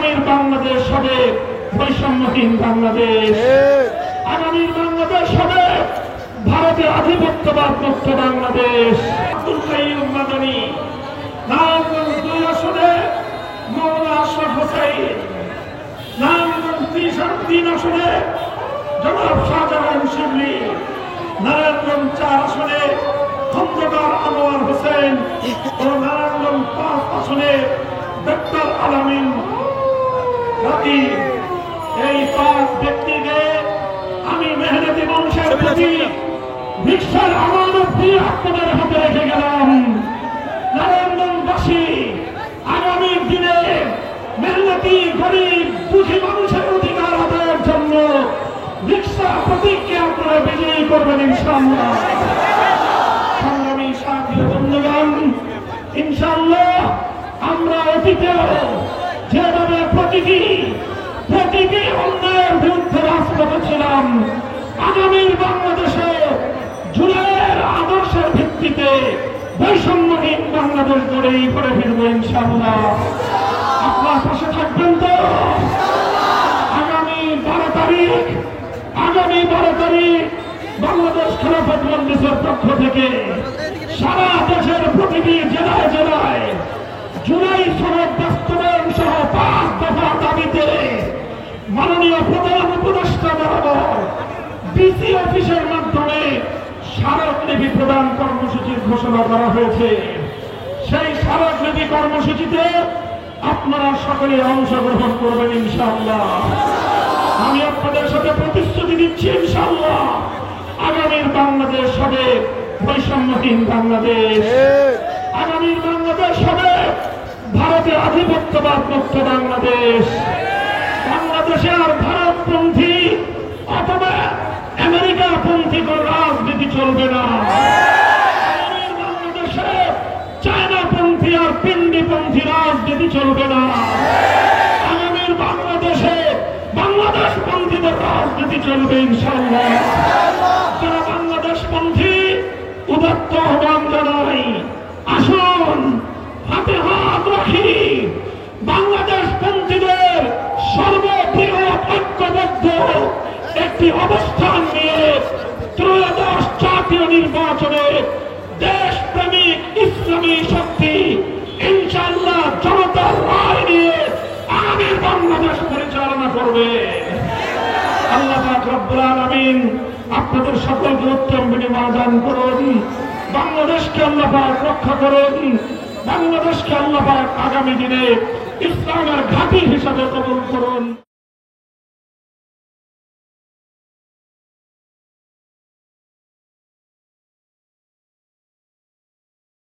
আগামীর বাংলাদেশ হবে বৈষম্যহীন বাংলাদেশ। আগামীর বাংলাদেশ হবে ভারতের আধিপত্যবাদ মুক্ত বাংলাদেশ। আব্দুল কাইয়ুম মাদানী নারায়ণগঞ্জ 2 আসনে মাওলানা আশরাফ হোসেন, নারায়ণগঞ্জ 3 আসনে জনাব শাহজাহান শিবলি, নারায়ণগঞ্জ 4 আসনে খন্দকার আনোয়ার হোসেন ও নারায়ণগঞ্জ 5 আসনে ডক্টর আলামিন রাকিব। এই 5 ব্যক্তিকে আমি মেহনতি মানুষের প্রতি ভিক্ষার আমানত দিয়ে আপনাদের হাতে রেখে গেলাম। নারায়ণগঞ্জবাসী আগামী দিনে মেহনতি গরিব দুঃখী মানুষের অধিকার আদায়ের জন্য ভিক্ষা প্রতীককে আপনারা বিজয়ী করবেন ইনশাআল্লাহ। সংগ্রামী সাথী বন্ধুগণ, ইনশাআল্লাহ আমরা অতীতেও যেভাবে প্রতিটি অন্যায়ের বিরুদ্ধে রাজপথে ছিলাম, আগামীর বাংলাদেশে জুলাইয়ের আদর্শের ভিত্তিতে বৈষম্যহীন বাংলাদেশ গড়েই করে ফিরবো ইনশাআল্লাহ। আপনার পাশে থাকবেন তো? আগামী 12 তারিখ বাংলাদেশ খেলাফত মজলিসের পক্ষ থেকে সারা দেশের প্রতিটি জেলায় জেলায় জুলাই সনদ বাস্তবায়ন সহ 5 দফা দাবিতে মাননীয় প্রধান উপদেষ্টা বরাবর ডিসি অফিসের মাধ্যমে স্মারকলিপি প্রদান কর্মসূচির ঘোষণা করা হয়েছে। সেই স্মারকলিপি কর্মসূচিতে আপনারা সকলে অংশগ্রহণ করবেন ইনশাআল্লাহ। আমি আপনাদের সাথে প্রতিশ্রুতি দিচ্ছি ইনশাআল্লাহ আগামীর বাংলাদেশ হবে বৈষম্যহীন বাংলাদেশ। আগামীর বাংলাদেশ হবে ভারতের আধিপত্যবাদ মুক্ত বাংলাদেশ। বাংলাদেশে আর ভারতপন্থী অথবা আমেরিকাপন্থী কোন রাজনীতি চলবে না। আগামীর বাংলাদেশে চায়নাপন্থী আর পিন্ডিপন্থী রাজনীতি চলবে না। আগামীর বাংলাদেশে বাংলাদেশপন্থীদের রাজনীতি চলবে ইনশাআল্লাহ। যারা বাংলাদেশপন্থী উদাত্ত আহ্বান জানাই, আসুন হাতে হাত রাখি বাংলাদেশপন্থীদের সর্ববৃহৎ ঐক্যবদ্ধ একটি অবস্থান নিয়ে ত্রয়োদশ জাতীয় নির্বাচনে দেশপ্রেমিক ইসলামী শক্তি ইনশাআল্লাহ জনতার রায় নিয়ে আগামীর বাংলাদেশ পরিচালনা করবে। আল্লাহ পাক রব্বুল আলামিন আপনাদের সকলকে উত্তম বিনিময় দান করুন। বাংলাদেশকে আল্লাহ পাক রক্ষা করুন। বাংলাদেশকে আল্লাহ পাক আগামী দিনে ইসলামের ঘাঁটি হিসাবে কবুল করুন।